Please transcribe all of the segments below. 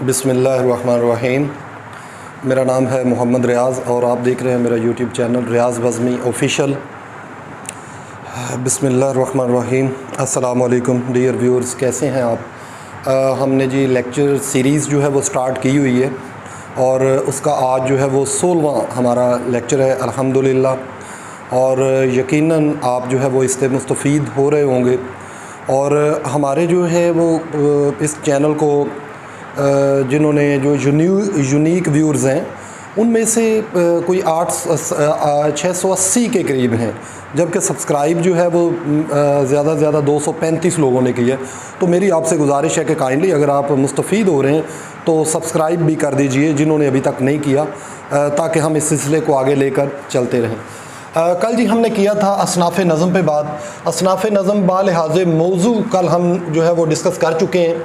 बिस्मिल्लाहिर्रहमानिर्रहीम। मेरा नाम है मोहम्मद रियाज़ और आप देख रहे हैं मेरा यूट्यूब चैनल रियाज़ बज़मी ऑफ़िशियल। बिस्मिल्लाहिर्रहमानिर्रहीम। अस्सलामु अलैकुम डियर व्यूअर्स, कैसे हैं आप? हमने जी लेक्चर सीरीज़ जो है वो स्टार्ट की हुई है और उसका आज जो है वो 16वां हमारा लेक्चर है अल्हम्दुलिल्लाह। और यकीनन आप जो है वो इससे मुस्तफ़ीद हो रहे होंगे। और हमारे जो है वो इस चैनल को जिन्होंने जो यूनिक व्यूअर्स हैं उनमें से कोई 680 के करीब हैं, जबकि सब्सक्राइब जो है वो ज़्यादा से ज़्यादा 235 लोगों ने की है। तो मेरी आपसे गुजारिश है कि काइंडली अगर आप मुस्तफ़ीद हो रहे हैं तो सब्सक्राइब भी कर दीजिए जिन्होंने अभी तक नहीं किया, ताकि हम इस सिलसिले को आगे लेकर चलते रहें। कल जी हमने किया था असनाफ़ नज़म पे बात। असनाफ़ नज़म बालिहाज़ मौजू कल हम जो है वो डिस्कस कर चुके हैं।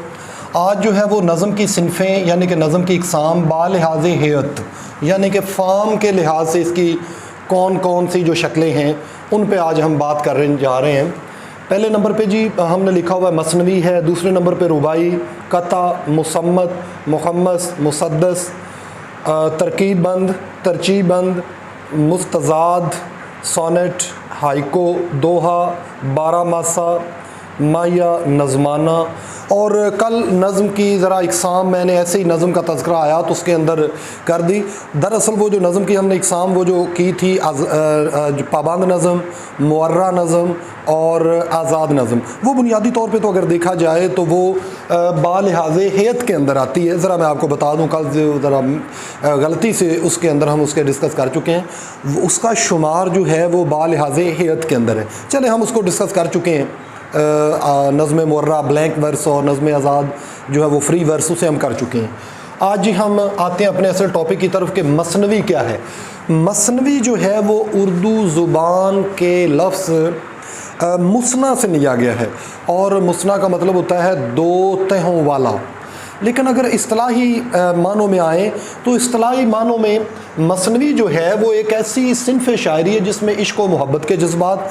आज जो है वो नज़म की सिनफ़ें यानी कि नज़म की इक़साम बालिहाज़ हेयत यानी कि फ़ार्म के लिहाज से इसकी कौन कौन सी जो शक्लें हैं उन पे आज हम बात जा रहे हैं। पहले नंबर पे जी हमने लिखा हुआ मसनवी है, दूसरे नंबर पे रुबाई, कता, मुसम्मत, मुखम्मस, मुसद्दस, तरकीबबंद, तरचीबंद, मुस्तज़ाद, सोनेट, हाइको, दोहा, बारहमासा, माया, नज़माना। और कल नज़म की ज़रा इक़साम मैंने ऐसे ही नज़म का तज़किरा आया तो उसके अंदर कर दी। दरअसल वो जो नज़म की हमने इक़साम वो जो की थी पाबंद नज़म, मुअर्रा नज़म और आज़ाद नज़म, वो बुनियादी तौर पे तो अगर देखा जाए तो वो बालिहाज़ हेयत के अंदर आती है। ज़रा मैं आपको बता दूँ, कल ज़रा गलती से उसके अंदर हम उसके डिस्कस कर चुके हैं। उसका शुमार जो है वो बालिहाज़ हेयत के अंदर है। चले हम उसको डिस्कस कर चुके हैं। नज़्म मुअर्रा ब्लैंक वर्स और नज़्म आज़ाद जो है वो फ्री वर्स, उसे हम कर चुके हैं। आज जी हम आते हैं अपने असल टॉपिक की तरफ कि मसनवी क्या है। मसनवी जो है वो उर्दू ज़ुबान के लफ्ज़ मुसना से लिया गया है और मुसना का मतलब होता है दो तहों वाला। लेकिन अगर इस्तिलाही मानों में आए तो इस्तिलाही मानों में मसनवी जो है वो एक ऐसी सिनफ़ शायरी है जिसमें इश्क व मोहब्बत के जज्बात,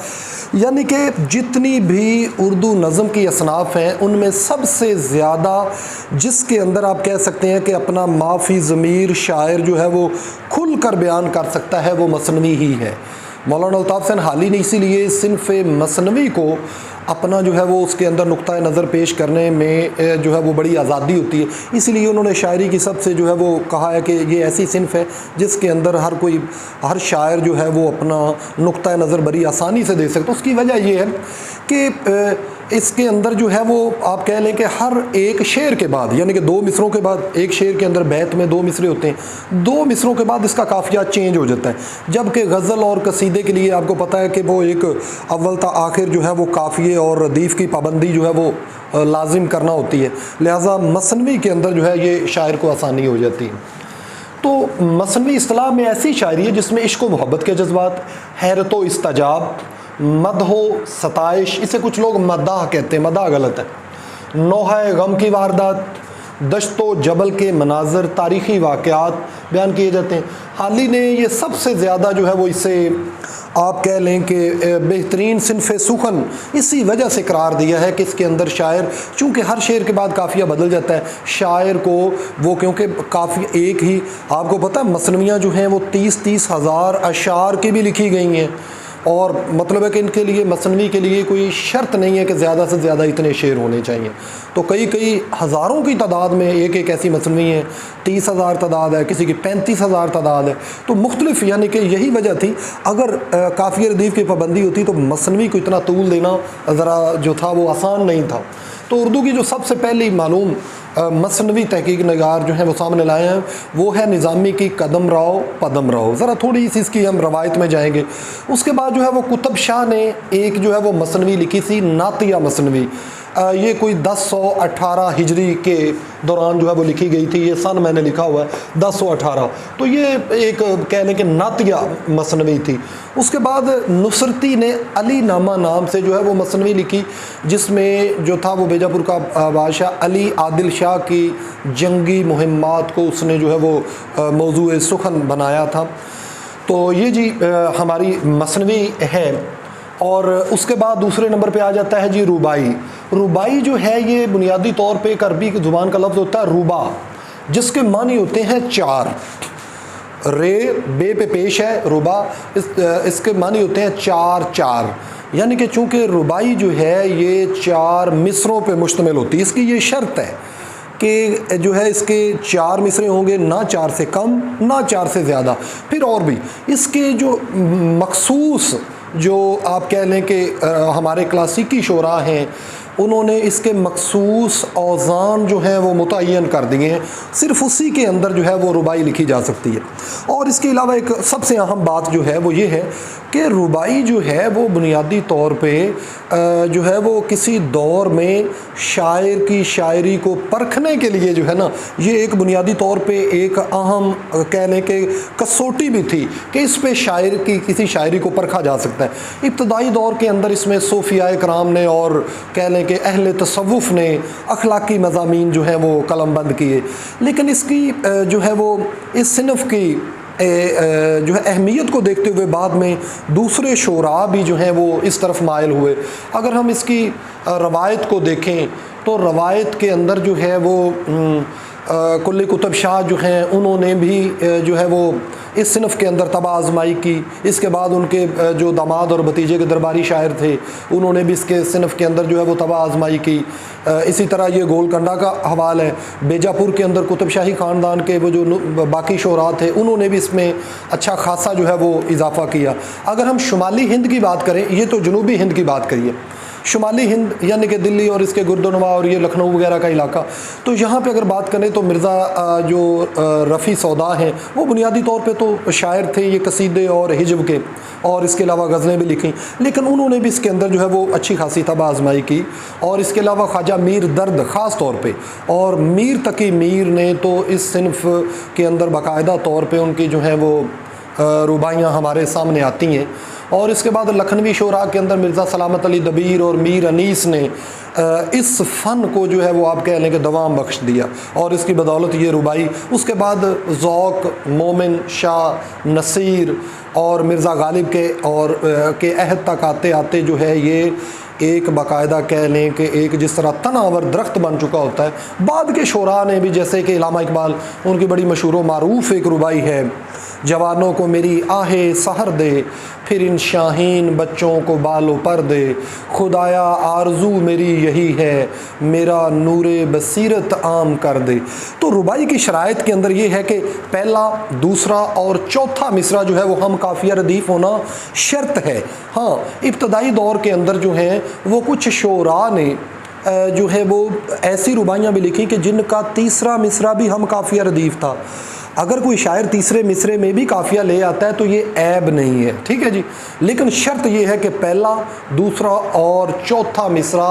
यानी कि जितनी भी उर्दू नज़म की असनाफ़ हैं उनमें सबसे ज़्यादा जिसके अंदर आप कह सकते हैं कि अपना माफ़ी ज़मीर शायर जो है वो खुल कर बयान कर सकता है, वो मसनवी ही है। मौलाना अल्ताफ़ हुसैन हाली ने इसीलिए सिनफ़ मसनवी को अपना जो है वो उसके अंदर नुक्ता नज़र पेश करने में जो है वो बड़ी आज़ादी होती है, इसीलिए उन्होंने शायरी की सबसे जो है वो कहा है कि ये ऐसी सिनफ़ है जिसके अंदर हर शायर जो है वो अपना नुक्ता नज़र बड़ी आसानी से दे सकता है। उसकी वजह ये है कि इसके अंदर जो है वो आप कह लें कि हर एक शेर के बाद, यानी कि दो मिसरों के बाद, एक शेर के अंदर बैत में दो मिसरे होते हैं, दो मिसरों के बाद इसका काफ़िया चेंज हो जाता है। जबकि गज़ल और कसीदे के लिए आपको पता है कि वो एक अव्वल ता आखिर जो है वो काफ़िए और रदीफ़ की पाबंदी जो है वो लाजिम करना होती है, लिहाजा मसनवी के अंदर जो है ये शायर को आसानी हो जाती है। तो मसनवी इस्तिलाह में ऐसी शायरी है जिसमें इश्क व मोहब्बत के जज्बात, हैरत व इस्तिजाब, मदहो सताइश, इसे कुछ लोग मदाह कहते हैं, मदाह गलत है, नोहे गम की वारदात, दश्तो जबल के मनाजर, तारीख़ी वाक़यात बयान किए जाते हैं। हाली ने ये सबसे ज़्यादा जो है वो इसे आप कह लें कि बेहतरीन सिनफ़ सुखन इसी वजह से करार दिया है कि इसके अंदर शायर, चूँकि हर शेर के बाद काफ़िया बदल जाता है, शायर को वो क्योंकि काफ़ी एक ही, आपको पता है मसनवियाँ जो हैं वो 30-30 हज़ार अशार की भी लिखी गई हैं। और मतलब है कि इनके लिए मसनवी के लिए कोई शर्त नहीं है कि ज़्यादा से ज़्यादा इतने शेर होने चाहिए। तो कई हज़ारों की तादाद में एक एक ऐसी मसनवी है, 30,000 तादाद है, किसी की 35,000 तादाद है। तो मुख्तलिफ, यानी कि यही वजह थी। अगर काफ़िया रदीफ़ की पाबंदी होती तो मसनवी को इतना तूल देना ज़रा जो था वो आसान नहीं था। तो उर्दू की जो सबसे पहली मालूम मसनवी तहकीक नगार जो है वो सामने लाए हैं वो है निज़ामी की कदम राव पदम राव। ज़रा थोड़ी सी इसकी हम रवायत में जाएंगे। उसके बाद जो है वो कुतुब शाह ने एक जो है वो मसनवी लिखी थी, नातिया मसनवी। ये कोई 1018 हिजरी के दौरान जो है वो लिखी गई थी। ये सन मैंने लिखा हुआ है 1018। तो ये एक कह लें कि नातिया मसनवी थी। उसके बाद नुसरती ने अली नामा नाम से जो है वो मसनवी लिखी, जिसमें जो था वो बीजापुर का बादशाह अली आदिल शाह की जंगी मुहिम्मात को उसने जो है वो मौजूए सुखन बनाया था। तो ये जी हमारी मसनवी है। और उसके बाद दूसरे नंबर पे आ जाता है जी रुबाई। रुबाई जो है ये बुनियादी तौर पे एक अरबी की ज़ुबान का लफ्ज़ होता है रुबा, जिसके मानी होते हैं चार। रे बे पे पेश है रुबा, इसके मानी होते हैं चार चार, यानी कि चूँकि रुबाई जो है ये चार मिसरों पे मुश्तमिल होती है। इसकी ये शर्त है कि जो है इसके चार मिसरे होंगे, ना चार से कम ना चार से ज़्यादा। फिर और भी इसके जो मखसूस, जो आप कह लें कि हमारे क्लासिकी शोरा हैं, उन्होंने इसके मखसूस औज़ान जो हैं वो मुतय्यन कर दिए हैं, सिर्फ उसी के अंदर जो है वो रुबाई लिखी जा सकती है। और इसके अलावा एक सबसे अहम बात जो है वो ये है कि रुबाई जो है वो बुनियादी तौर पे जो है वो किसी दौर में शायर की शायरी को परखने के लिए जो है ना, ये एक बुनियादी तौर पे एक अहम कह लें कि कसौटी भी थी कि इस पे शायर की किसी शायरी को परखा जा सकता है। इब्तदाई दौर के अंदर इसमें सूफिया कराम ने और कह लें कि अहले तसव्वुफ़ ने अखलाकी मज़ामीन जो हैं वो कलमबंद किए, लेकिन इसकी जो है वो इस सिनफ की जो है अहमियत को देखते हुए बाद में दूसरे शोरा भी जो हैं वो इस तरफ मायल हुए। अगर हम इसकी रवायत को देखें तो रवायत के अंदर जो है वो कुल्ली कुतुब शाह जो हैं उन्होंने भी जो है वो इस सिनफ के अंदर तबा आजमाई की। इसके बाद उनके जो दामाद और भतीजे के दरबारी शायर थे उन्होंने भी इसके सिनफ के अंदर जो है वो तबा आजमाई की। इसी तरह ये गोलकंडा का हवाल है, बेजापुर के अंदर कुतुब शाही ख़ानदान के वो जो बाकी शोरा थे उन्होंने भी इसमें अच्छा खासा जो है वो इजाफ़ा किया। अगर हम शुमाली हिंद की बात करें, ये तो जनूबी हिंद की बात करिए, शुमाली हिंद यानी कि दिल्ली और इसके गुर्दोनवा और ये लखनऊ वगैरह का इलाका, तो यहाँ पे अगर बात करें तो मिर्ज़ा जो रफ़ी सौदा हैं वो बुनियादी तौर पे तो शायर थे, ये कसीदे और हिजब के, और इसके अलावा गज़लें भी लिखी, लेकिन उन्होंने भी इसके अंदर जो है वो अच्छी खासी तबा आजमाई की। और इसके अलावा ख्वाजा मीर दर्द ख़ास तौर पे और मीर तकी मीर ने तो इस सिनफ के अंदर बाकायदा तौर पे उनकी जो है वो रुबाइयाँ हमारे सामने आती हैं। और इसके बाद लखनवी शोरा के अंदर मिर्ज़ा सलामत अली दबीर और मीर अनीस ने इस फ़न को जो है वो आप कह लें कि दवाम बख्श दिया, और इसकी बदौलत ये रुबाई उसके बाद ज़ौक़, मोमिन, शाह, नसीर और मिर्ज़ा गालिब के और के अहद तक आते आते जो है ये एक बाकायदा कह लें कि एक जिस तरह तनावर दरख्त बन चुका होता है। बाद के शोरा ने भी, जैसे कि इलामा इकबाल, उनकी बड़ी मशहूर व मारूफ़ एक रुबाई है, जवानों को मेरी आहे सहर दे, फिर इन शाहीन बच्चों को बालो पर दे, खुदाया आरजू मेरी यही है, मेरा नूरे बसीरत आम कर दे। तो रुबाई की शराइत के अंदर ये है कि पहला, दूसरा और चौथा मिसरा जो है वो हम काफ़िया रदीफ़ होना शर्त है। हाँ, इब्तदाई दौर के अंदर जो है वो कुछ शोरा ने जो है वो ऐसी रुबाइयाँ भी लिखी कि जिनका तीसरा मिसरा भी हम काफ़िया रदीफ़ था। अगर कोई शायर तीसरे मिसरे में भी काफ़िया ले आता है तो ये ऐब नहीं है, ठीक है जी, लेकिन शर्त ये है कि पहला, दूसरा और चौथा मिसरा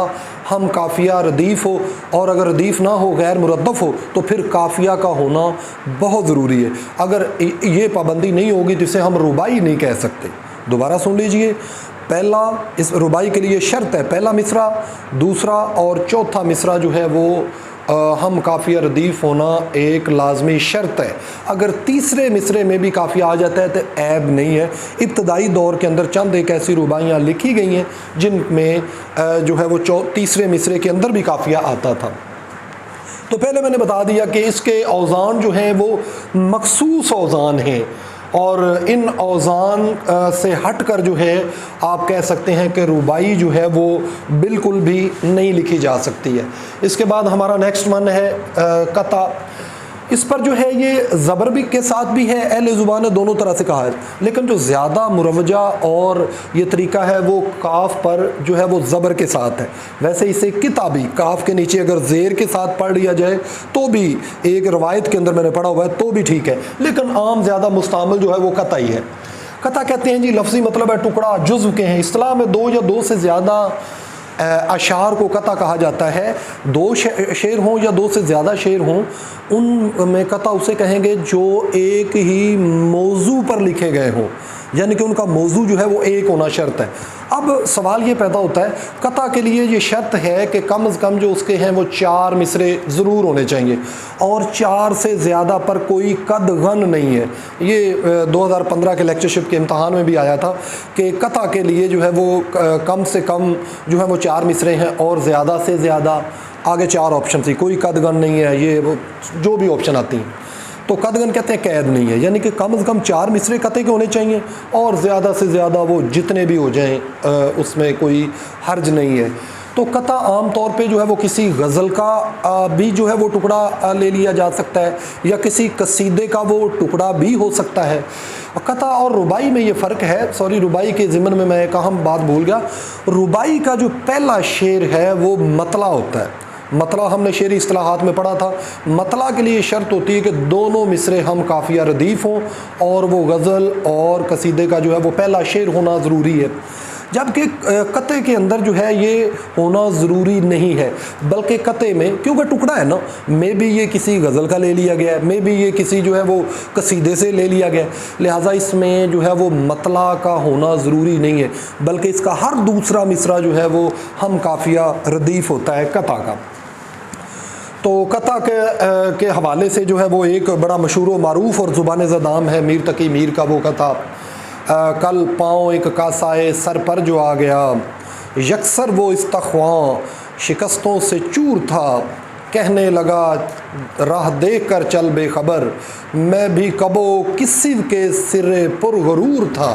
हम काफ़िया रदीफ़ हो, और अगर रदीफ़ ना हो, गैर मुरद्दफ़ हो, तो फिर काफ़िया का होना बहुत ज़रूरी है। अगर ये पाबंदी नहीं होगी तो इसे हम रुबाई नहीं कह सकते। दोबारा सुन लीजिए, पहला, इस रुबाई के लिए शर्त है पहला मिसरा, दूसरा और चौथा मिसरा जो है वो हम काफ़िया रदीफ़ होना एक लाजमी शर्त है। अगर तीसरे मिसरे में भी काफ़िया आ जाता है तो ऐब नहीं है। इब्तदाई दौर के अंदर चंद एक ऐसी रुबाइयाँ लिखी गई हैं जिनमें जो है वो तीसरे मिसरे के अंदर भी काफ़िया आता था। तो पहले मैंने बता दिया कि इसके औज़ान जो हैं वो मखसूस औज़ान हैं, और इन औज़ान से हट कर जो है आप कह सकते हैं कि रुबाई जो है वो बिल्कुल भी नहीं लिखी जा सकती है। इसके बाद हमारा नेक्स्ट वन है कता। इस पर जो है ये ज़बर भी के साथ भी है, अहले ज़ुबान ने दोनों तरह से कहा है, लेकिन जो ज़्यादा मुरवजा और ये तरीका है वो काफ पर जो है वो ज़बर के साथ है। वैसे इसे किताबी काफ के नीचे अगर ज़ेर के साथ पढ़ लिया जाए तो भी, एक रवायत के अंदर मैंने पढ़ा हुआ है, तो भी ठीक है, लेकिन आम ज़्यादा मुस्तामल जो है वो कता ही है। कता कहते हैं जी लफ्ज़ी मतलब है टुकड़ा, जुज़्व के हैं। इस्तिलाह में दो या दो से ज़्यादा अशार को कता कहा जाता है। दो शेर हों या दो से ज़्यादा शेर हों, उनमें कता उसे कहेंगे जो एक ही मौजू पर लिखे गए हों, यानी कि उनका मौजू जो है वो एक होना शर्त है। अब सवाल ये पैदा होता है, कता के लिए ये शर्त है कि कम से कम जो उसके हैं वो 4 मिसरे ज़रूर होने चाहिए, और 4 से ज़्यादा पर कोई कद गन नहीं है। ये 2015 के लेक्चरशिप के इम्तहान में भी आया था कि कता के लिए जो है वो कम से कम जो है वो 4 मिसरे हैं, और ज़्यादा से ज़्यादा आगे 4 ऑप्शन थी, कोई कदगन नहीं है, ये वो जो भी ऑप्शन आती हैं। तो कदगन कहते हैं कैद नहीं है, यानी कि कम से कम 4 मिसरे कते के होने चाहिए और ज़्यादा से ज़्यादा वो जितने भी हो जाएं उसमें कोई हर्ज नहीं है। तो कता आम तौर पे जो है वो किसी गज़ल का भी जो है वो टुकड़ा ले लिया जा सकता है या किसी कसीदे का वो टुकड़ा भी हो सकता है। कता और रुबाई में ये फ़र्क है। सॉरी, रुबाई के ज़िमन में मैं एक अहम बात भूल गया। रुबाई का जो पहला शेर है वो मतला होता है। मतला हमने शेरी इस्तिलाहात में पढ़ा था। मतला के लिए शर्त होती है कि दोनों मिसरे हम काफ़िया रदीफ़ हों और वो गज़ल और कसीदे का जो है वो पहला शेर होना ज़रूरी है। जबकि कते के अंदर जो है ये होना ज़रूरी नहीं है, बल्कि कते में क्योंकि टुकड़ा है ना, मे भी ये किसी गज़ल का ले लिया गया है, मे भी ये किसी जो है वो कसीदे से ले लिया गया है, लिहाजा इसमें जो है वो मतला का होना ज़रूरी नहीं है, बल्कि इसका हर दूसरा मिसरा जो है वो हम काफ़िया रदीफ़ होता है कता का। तो कता के हवाले से जो है वो एक बड़ा मशहूर व मारूफ़ और ज़ुबान ज़दाम है मीर तकी मीर का वो कता। कल पाँव एक कासाए सर पर जो आ गया, यकसर वो इस्तख्वां शिकस्तों से चूर था, कहने लगा राह देख कर चल बेखबर, मैं भी कबो किसी के सिरे पुरगरूर था।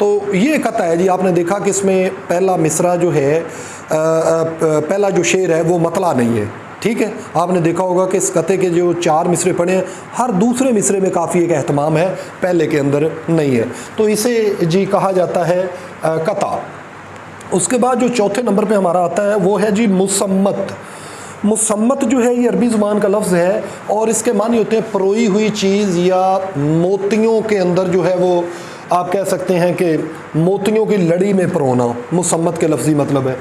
तो ये कता है जी, आपने देखा कि इसमें पहला मिसरा जो है पहला जो शेर है वो मतला नहीं है, ठीक है। आपने देखा होगा कि इस कते के जो 4 मिसरे पढ़े हैं, हर दूसरे मिसरे में काफ़ी एक एहतमाम है, पहले के अंदर नहीं है, तो इसे जी कहा जाता है कता। उसके बाद जो चौथे नंबर पे हमारा आता है वो है जी मुसम्मत। मुसम्मत जो है ये अरबी ज़ुबान का लफ्ज़ है और इसके मानी होते हैं परोई हुई चीज़ या मोतियों के अंदर जो है वो आप कह सकते हैं कि मोतियों की लड़ी में परोना, मुसम्मत के लफ्ज़ी मतलब है।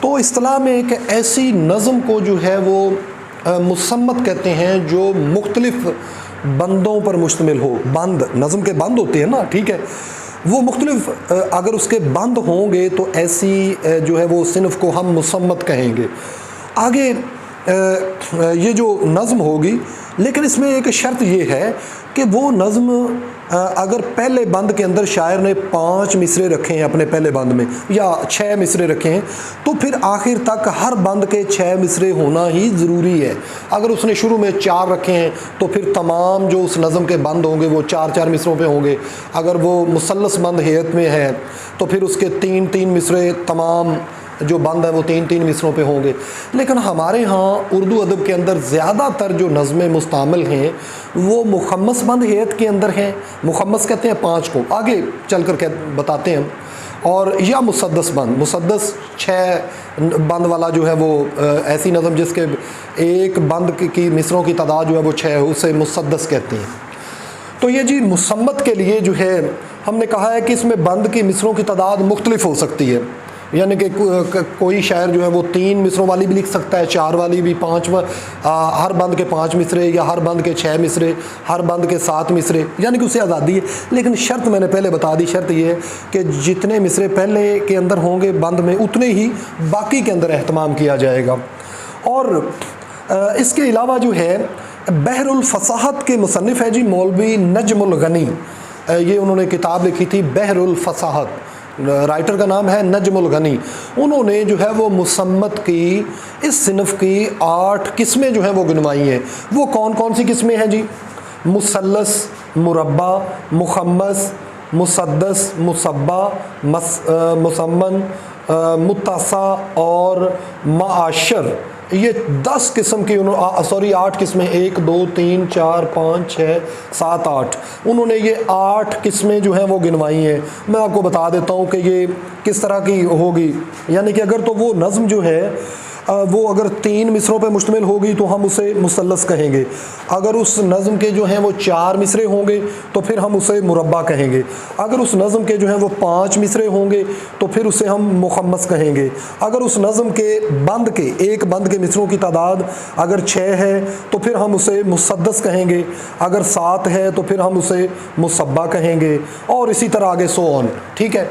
तो इस्तिलाह में एक ऐसी नज़म को जो है वो मुसम्मत कहते हैं जो मुख्तलिफ़ बंदों पर मुश्तमिल हो। बंद, नज़म के बंद होते हैं ना, ठीक है, वो मुख्तलिफ़ अगर उसके बंद होंगे तो ऐसी जो है वो सिनफ़ को हम मुसम्मत कहेंगे। आगे ये जो नज़म होगी, लेकिन इसमें एक शर्त ये है कि वो नज़म अगर पहले बंद के अंदर शायर ने 5 मिसरे रखे हैं अपने पहले बंद में या 6 मिसरे रखे हैं, तो फिर आखिर तक हर बंद के 6 मिसरे होना ही ज़रूरी है। अगर उसने शुरू में 4 रखे हैं तो फिर तमाम जो उस नज़म के बंद होंगे वो 4-4 मिसरों पे होंगे। अगर वो मुसल्लस बंद हैत में है तो फिर उसके 3-3 मिसरे तमाम जो बंद है वो 3-3 मिसरों पे होंगे। लेकिन हमारे यहाँ उर्दू अदब के अंदर ज़्यादातर जो नज़में मुस्तमिल हैं वो मुखम्मस बंद हैत के अंदर हैं। मुखम्मस कहते हैं 5 को, आगे चल कर बताते हैं। और या मुसद्दस बंद, मुसद्दस 6 बंद वाला जो है वो ऐसी नज़म जिसके एक बंद की मिसरों की तादाद जो है वो 6 है, उसे मुसद्दस कहते हैं। तो ये जी मुसम्मत के लिए जो है हमने कहा है कि इसमें बंद की मिसरों की तादाद मुख्तलिफ हो सकती है, यानी कि कोई शायर जो है वो 3 मिसरों वाली भी लिख सकता है, 4 वाली भी, 5 हर बंद के 5 मिसरे या हर बंद के 6 मिसरे, हर बंद के 7 मिसरे, यानी कि उसे आज़ादी है। लेकिन शर्त मैंने पहले बता दी, शर्त ये है कि जितने मिसरे पहले के अंदर होंगे बंद में उतने ही बाकी के अंदर एहतमाम किया जाएगा। और इसके अलावा जो है बहरुल फसाहत के मुसन्निफ़ है जी मौलवी नजमुल गनी, ये उन्होंने किताब लिखी थी बहरुल फसाहत, राइटर का नाम है नजमुल गनी। उन्होंने जो है वो मुसम्मत की इस सिनफ की 8 किस्में जो हैं वो गिनवाई हैं। वो कौन कौन सी किस्में हैं जी? मुसल्लस, मुरब्बा, मुखम्मस, मुसद्दस, मुसब्बा, मुसम्मन, मुत्तासा और माशर। ये 10 किस्म की 8 किस्में, 1 2 3 4 5 6 7 8, उन्होंने ये 8 किस्में जो हैं वो गिनवाई हैं। मैं आपको बता देता हूँ कि ये किस तरह की होगी। यानी कि अगर तो वो नज़म जो है वो अगर 3 मिसरों पे मुश्तमिल होगी तो हम उसे मुसल्लस कहेंगे। अगर उस नज़म के जो हैं वो 4 मिसरे होंगे तो फिर हम उसे मुरब्बा कहेंगे। अगर उस नज़म के जो हैं वो 5 मिसरे होंगे तो फिर उसे हम मुखम्मस कहेंगे। अगर उस नज़म के बंद के एक बंद के मिसरों की तादाद अगर 6 है तो फिर हम उसे मुसद्दस कहेंगे। अगर 7 है तो फिर हम उसे मुसब्बा कहेंगे और इसी तरह आगे सो ऑन, ठीक है।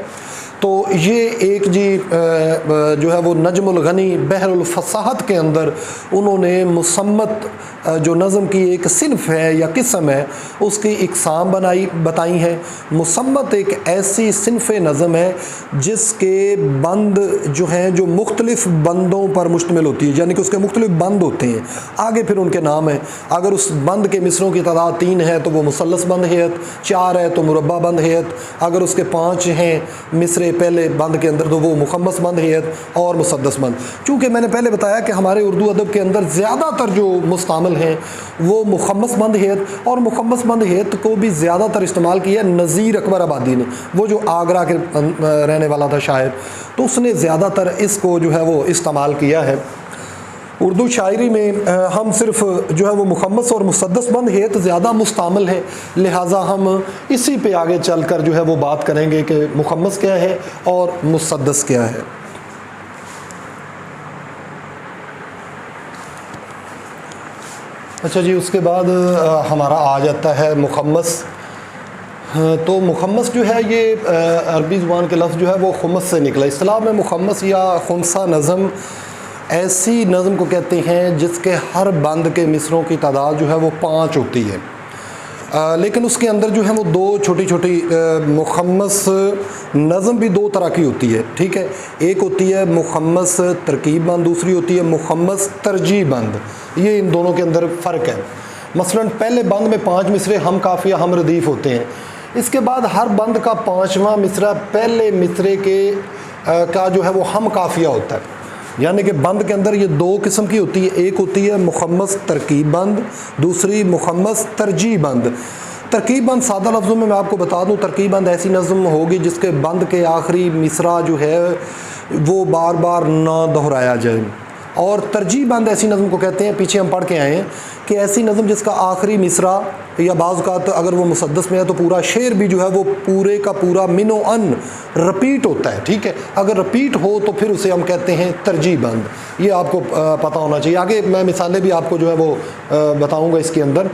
तो ये एक जी जो है वो नजमुल गनी बहरुल फसाहत के अंदर उन्होंने मुसम्मत जो नज़म की एक सिनफ है या किस्म है उसकी इकसाम बताई है। मुसम्मत एक ऐसी सिनफ नज़म है जिसके बंद जो हैं जो मुख्तलिफ बंदों पर मुश्तमिल होती है, यानी कि उसके मुख्तलिफ बंद होते हैं, आगे फिर उनके नाम हैं। अगर उस बंद के मिसरों की तादाद 3 है तो वो मुसल्लस बंद हैत, 4 है तो मुरब्बा बंद हैत, अगर उसके 5 हैं मिसरे पहले बंद के अंदर तो वो मुखम्मस बंद हैत और मुसद्दस बंद। चूँकि मैंने पहले बताया कि हमारे उर्दू अदब के अंदर ज़्यादातर जो मुस्तामल हैं वो मुखम्मस बंद हैत, और मुखम्मस बंद हैत को भी ज़्यादातर इस्तेमाल किया नज़ीर अकबर आबादी ने, वो जो आगरा के रहने वाला था शायर, तो उसने ज़्यादातर इसको जो है वो इस्तेमाल किया है। उर्दू शायरी में हम सिर्फ जो है वो मुखम्मस और मुसद्दस बंद हैत ज़्यादा मुस्तामल है, लिहाजा हम इसी पे आगे चलकर जो है वो बात करेंगे कि मुखम्मस क्या है और मुसद्दस क्या है। अच्छा जी, उसके बाद हमारा आ जाता है मुखम्मस। तो मुखम्मस जो है ये अरबी ज़ुबान के लफ्ज़ जो है वो खुमस से निकला। इस्तिलाह में मुखम्मस या खुमसा नज़म ऐसी नज़म को कहते हैं जिसके हर बंद के मिसरों की तादाद जो है वो 5 होती है, लेकिन उसके अंदर जो है वो 2 छोटी छोटी मुखम्मस नज़म भी 2 तरह की होती है, ठीक है। एक होती है मुखम्मस तरकीब बंद, दूसरी होती है मुखम्मस तरजीह बंद। ये इन दोनों के अंदर फ़र्क है। मसलन पहले बंद में 5 मिसरे हम काफ़िया हम रदीफ़ होते हैं, इसके बाद हर बंद का 5वां मिसरा पहले मिसरे के का जो है वो हम काफ़िया होता है, यानी कि बंद के अंदर ये 2 किस्म की होती है। एक होती है मुखम्मस तरकीब बंद, दूसरी मुखम्मस तरजीह बंद। तरकीब बंद सादा लफ्ज़ों में मैं आपको बता दूं, तरकीब बंद ऐसी नज़म होगी जिसके बंद के आखिरी मिसरा जो है वो बार बार ना दोहराया जाए, और तरजीह बंद ऐसी नज़म को कहते हैं, पीछे हम पढ़ के आए हैं कि ऐसी नज़म जिसका आखिरी मिसरा या बाज़ औक़ात अगर वो मुसद्दस में है तो पूरा शेर भी जो है वो पूरे का पूरा मिनो अन रिपीट होता है, ठीक है। अगर रिपीट हो तो फिर उसे हम कहते हैं तरजीह बंद। ये आपको पता होना चाहिए। आगे मैं मिसालें भी आपको जो है वो बताऊँगा इसके अंदर।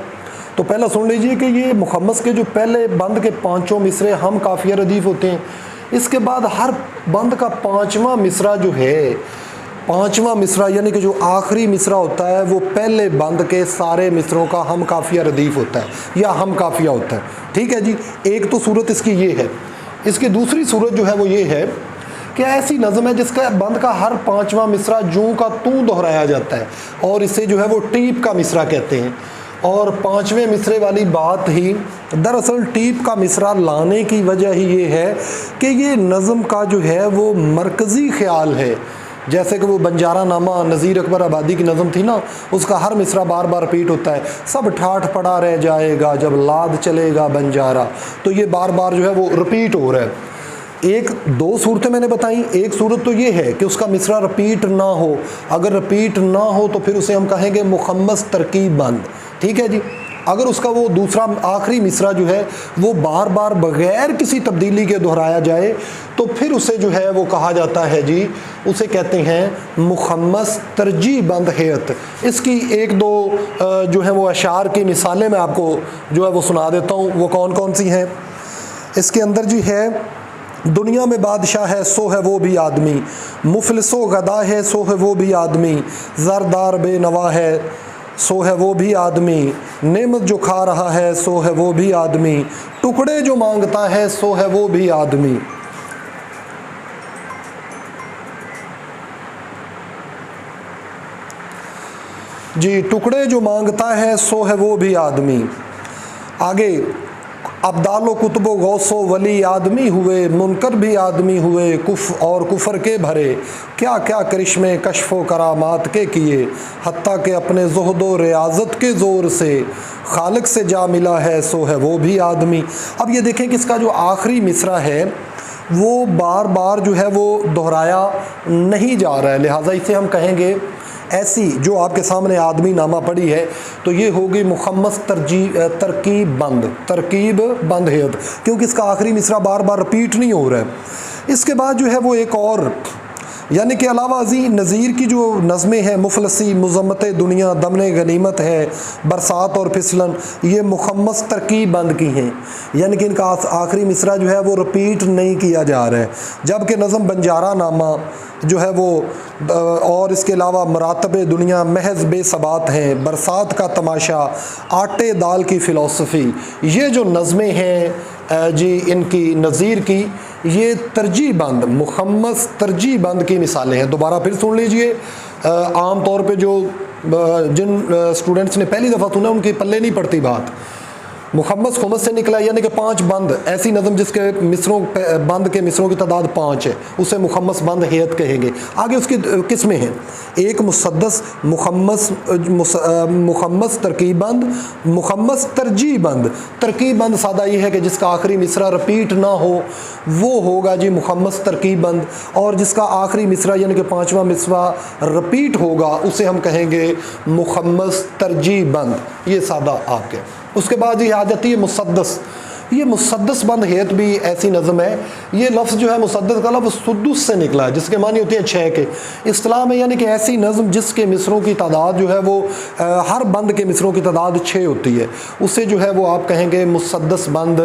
तो पहला सुन लीजिए कि ये मुखम्मस के जो पहले बंद के 5 मिसरे हम काफ़िया रदीफ़ होते हैं, इसके बाद हर बंद का 5वां मिसरा जो है, 5वां मिसरा यानी कि जो आखिरी मिसरा होता है वो पहले बंद के सारे मिसरों का हम काफ़िया रदीफ़ होता है या हम काफ़िया होता है, ठीक है जी। एक तो सूरत इसकी ये है। इसकी दूसरी सूरत जो है वो ये है कि ऐसी नज़म है जिसका बंद का हर 5वां मिसरा जूं का तू दोहराया जाता है, और इसे जो है वो टीप का मिसरा कहते हैं। और 5वें मिसरे वाली बात ही दरअसल टीप का मिसरा लाने की वजह ही ये है कि ये नज़म का जो है वो मरकज़ी ख्याल है। जैसे कि वो बंजारा नामा नज़ीर अकबर आबादी की नज़म थी ना, उसका हर मिसरा बार बार रिपीट होता है, सब ठाठ पड़ा रह जाएगा जब लाद चलेगा बंजारा, तो ये बार बार जो है वो रिपीट हो रहा है। एक 2 सूरतें मैंने बताई। एक सूरत तो ये है कि उसका मिसरा रिपीट ना हो, अगर रिपीट ना हो तो फिर उसे हम कहेंगे मुखम्मस तरकीब बंद, ठीक है जी। अगर उसका वो दूसरा आखिरी मिसरा जो है वो बार बार बग़ैर किसी तब्दीली के दोहराया जाए तो फिर उसे जो है वो कहा जाता है जी, उसे कहते हैं मुखम्मस तरजीह बंद हैत। इसकी 1-2 जो है वो अशार की मिसालें मैं आपको जो है वो सुना देता हूँ। वो कौन कौन सी हैं इसके अंदर जी है। दुनिया में बादशाह है सो है वो भी आदमी, मुफलिसो गदा है सो है वो भी आदमी, ज़रदार बेनवा है सो है वो भी आदमी, नेमत जो खा रहा है सो है वो भी आदमी, टुकड़े जो मांगता है सो है वो भी आदमी। जी, टुकड़े जो मांगता है सो है वो भी आदमी। आगे, अब्दालो कुतुबो गौसो वली आदमी हुए, मुनकर भी आदमी हुए, कुफर के भरे, क्या क्या करिश्मे कश्फो करामात के किए, हत्ता के अपने ज़ुहदो रियाज़त के ज़ोर से खालिक से जा मिला है सो है वो भी आदमी। अब ये देखें कि इसका जो आखिरी मिसरा है वो बार बार जो है वो दोहराया नहीं जा रहा है, लिहाजा इसे हम कहेंगे ऐसी जो आपके सामने आदमी नामा पड़ी है तो ये होगी मुखम्मस तरकीब बंद हैत, क्योंकि इसका आखिरी मिसरा बार बार रिपीट नहीं हो रहा है। इसके बाद जो है वो एक और यानी कि अलावा अजी नज़ीर की जो नज़में हैं, मुफलसी, मुज़म्मत दुनिया, दमने गनीमत है, बरसात और फिसलन, ये मुखम्मस तरकीब बंद की हैं। यानी कि इनका आखिरी मिसरा जो है वो रिपीट नहीं किया जा रहा है। जबकि नज़म बंजारा नामा जो है वो और इसके अलावा मरातब दुनिया महज बेसबात हैं, बरसात का तमाशा, आटे दाल की फ़िलासफ़ी, ये जो नज़में हैं जी इनकी नज़ीर की, ये तरजीह बंद, मुखम्मस तरजीह बंद की मिसालें हैं। दोबारा फिर सुन लीजिए। आम तौर पे जो जिन स्टूडेंट्स ने पहली दफ़ा सुना उनके पल्ले नहीं पड़ती बात। मुखम्मस खुमस से निकला, यानी कि 5 बंद, ऐसी नज़म जिसके मिसरों बंद के मिसरों की तादाद 5 है, उसे मुखम्मस बंद हेयत कहेंगे। आगे उसकी किस्में हैं, एक मुसद्दस, मुखम्मस तरकीब बंद, मुखम्मस तरजीह बंद। तरकीब बंद सादा ये है कि जिसका आखिरी मिसरा रिपीट ना हो वो होगा जी मुखम्मस तरकीब बंद, और जिसका आखिरी मिसरा यानी कि 5वां मिसरा रिपीट होगा उसे हम कहेंगे मुखम्मस तरजीह बंद। ये सादा आपके। उसके बाद ये आ जाती है मुसद्दस। ये मुसद्दस बंद हेत भी ऐसी नज़म है। ये लफ्ज़ जो है मुसद्दस का लफ्ज़ सुद्दुस से निकला है, जिसके मानी होती है 6 के। इस्तिलाह में यानी कि ऐसी नज़म जिसके मिसरों की तादाद जो है वो हर बंद के मिसरों की तादाद 6 होती है, उसे जो है वो आप कहेंगे मुसद्दस बंद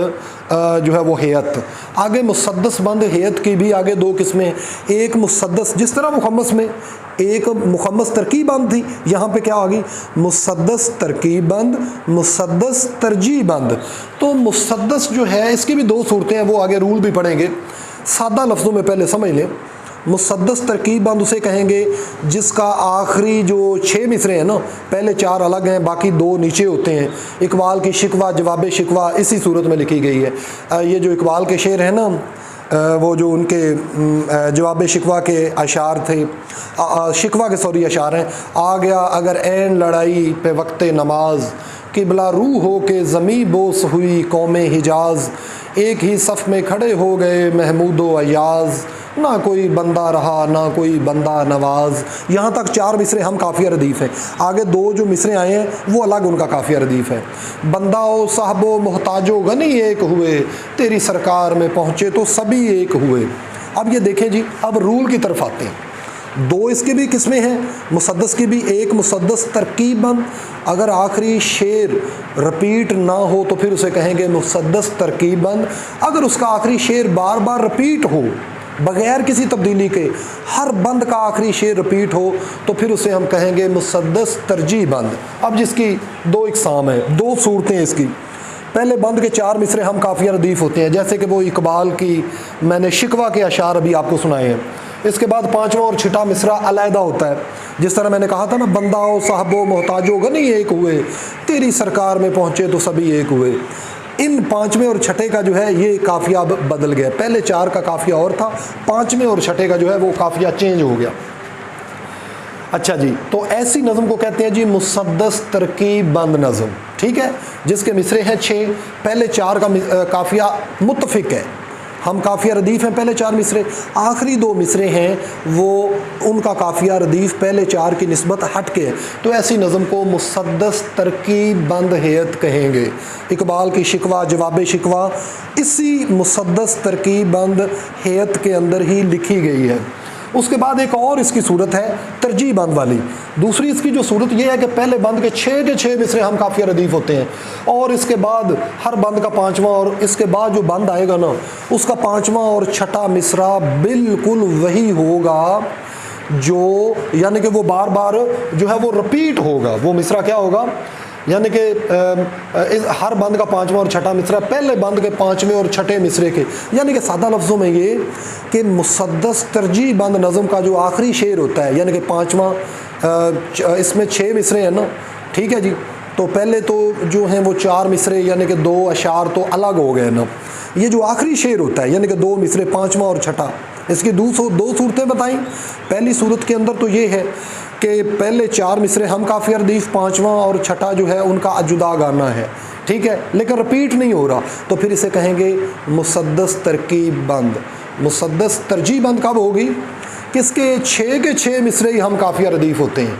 जो है वो हेयत। आगे मुसद्दस बंद हेयत की भी आगे 2 किस्में। एक मुसद्दस, जिस तरह मुखम्मस में एक मुखम्मस तरकीब बंद थी, यहाँ पे क्या आ गई मुसद्दस तरकीब बंद, मुसद्दस तरजीह बंद। तो मुसद्दस जो है इसकी भी 2 सूरतें हैं, वो आगे रूल भी पढ़ेंगे। सादा लफ्ज़ों में पहले समझ लें। मुसद्दस तरकीब बंद उसे कहेंगे जिसका आखिरी जो 6 मिसरे हैं ना, पहले 4 अलग हैं, बाकी 2 नीचे होते हैं। इकबाल की शिकवा जवाब शिकवा इसी सूरत में लिखी गई है। ये जो इकबाल के शेर हैं ना, वो जो उनके जवाब शिकवा के अशार थे, शिकवा के सॉरी अशार हैं। आ गया अगर ऐन लड़ाई पे वक्त नमाज, किबला रूह हो के ज़मी बोस हुई कौमे हिजाज, एक ही सफ़ में खड़े हो गए महमूद व अयाज़, ना कोई बंदा रहा ना कोई बंदा नवाज। यहाँ तक 4 मिसरे हम काफ़िया रदीफ़ हैं। आगे 2 जो मिसरे आए हैं वो अलग उनका काफ़िया रदीफ़ है। बंदा ओ साहबो मोहताजो गनी एक हुए, तेरी सरकार में पहुँचे तो सभी एक हुए। अब ये देखें जी, अब रूल की तरफ आते हैं। 2 इसकी भी किस्में हैं, मुसद्दस की भी। एक मुसद्दस तरकीब बंद, अगर आखिरी शेर रिपीट ना हो तो फिर उसे कहेंगे मुसद्दस तरकीब बंद। अगर उसका आखिरी शेर बार बार रिपीट हो बगैर किसी तब्दीली के, हर बंद का आखिरी शेर रिपीट हो, तो फिर उसे हम कहेंगे मुसद्दस तरजीह बंद। अब जिसकी 2 इकसाम है, 2 सूरतें इसकी। पहले बंद के 4 मिसरे हम काफ़िया रदीफ़ होते हैं, जैसे कि वो इकबाल की मैंने शिकवा के अशार अभी आपको सुनाए हैं। इसके बाद 5वां और 6ठा मिसरा अलहदा होता है। जिस तरह मैंने कहा था ना, बंदा ओ साहबो मोहताजो गनी एक हुए, तेरी सरकार में पहुँचे तो सभी एक हुए। इन 5वें और 6ठे का जो है ये काफ़िया बदल गया। पहले 4 का काफ़िया और था, 5वें और 6ठे का जो है वो काफ़िया चेंज हो गया। अच्छा जी, तो ऐसी नज़म को कहते हैं जी मुसद्दस तरकीब बंद नज़म। ठीक है, जिसके मिसरे हैं 6, पहले 4 का काफ़िया मुत्तफ़िक है, हम काफ़िया रदीफ़ हैं, पहले 4 मिसरे। आखिरी 2 मिसरे हैं वो उनका काफ़िया रदीफ़ पहले 4 की निस्बत हट के है, तो ऐसी नज़म को मुसद्दस तरकीब बंद हेयत कहेंगे। इकबाल की शिकवा जवाब शिकवा इसी मुसद्दस तरकीब बंद हेयत के अंदर ही लिखी गई है। उसके बाद एक और इसकी सूरत है तरजीह बंद वाली। दूसरी इसकी जो सूरत ये है कि पहले बंद के 6 मिसरे हम काफ़िया रदीफ़ होते हैं, और इसके बाद हर बंद का 5वां और इसके बाद जो बंद आएगा ना उसका 5वां और 6ठा मिसरा बिल्कुल वही होगा जो, यानी कि वो बार बार जो है वो रिपीट होगा। वो मिसरा क्या होगा, यानी कि हर बंद का 5वां और 6ठा मिसरा पहले बंद के 5वें और 6ठे मिसरे के। यानी कि सादा लफ्ज़ों में ये कि मुसद्दस तरजीह बंद नज़म का जो आखिरी शेर होता है, यानी कि 5वां, इसमें 6 मिसरे हैं ना, ठीक है जी। तो पहले तो जो हैं वो 4 मिसरे यानी कि 2 अशार तो अलग हो गए ना। ये जो आखिरी शेर होता है यानी कि 2 मिसरे 5वां और 6ठा, इसकी 2 सूरतें बताई। पहली सूरत के अंदर तो ये है कि पहले 4 मिसरे हम काफ़िया रदीफ़, 5वां और 6ठा जो है उनका जुदा गाना है, ठीक है, लेकिन रिपीट नहीं हो रहा, तो फिर इसे कहेंगे मुसद्दस तरकीब बंद। मुसद्दस तरजीह बंद कब होगी, किसके 6 के 6 मिसरे ही हम काफ़िया रदीफ़ होते हैं,